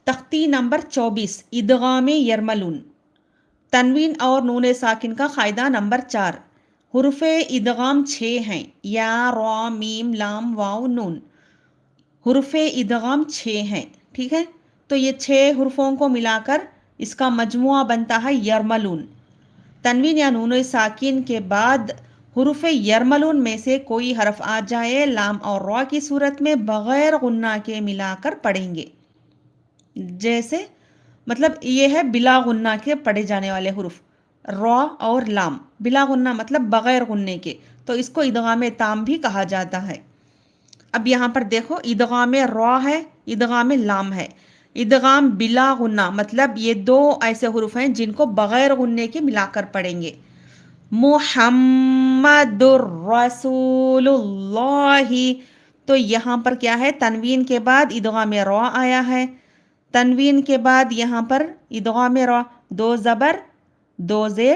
تختی نمبر 24 ادغام یرملون. تنوین اور نون ساکن کا قاعدہ نمبر 4. حروف ادغام 6 ہیں. یا، را، میم، لام، واو، نون. حروف ادغام 6 ہیں. ٹھیک ہے، تو یہ 6 حروفوں کو ملا کر اس کا مجموعہ بنتا ہے یرملون. تنوین یا نون ساکن کے بعد حروف یرملون میں سے کوئی حرف آ جائے لام اور را کی صورت میں بغیر غنہ کے ملا کر پڑھیں گے. جیسے مطلب یہ ہے بلا غنہ کے پڑھے جانے والے حروف را اور لام. بلا غنہ مطلب بغیر غنے کے، تو اس کو ادغام تام بھی کہا جاتا ہے. اب یہاں پر دیکھو ادغام را ہے، ادغام لام ہے. ادغام بلا غنہ مطلب یہ دو ایسے حروف ہیں جن کو بغیر غنے کے ملا کر پڑھیں گے. محمد الرسول اللہ، تو یہاں پر کیا ہے، تنوین کے بعد ادغام را آیا ہے. تنوین کے بعد یہاں پر ادغام را، 2 زبر 2 زیر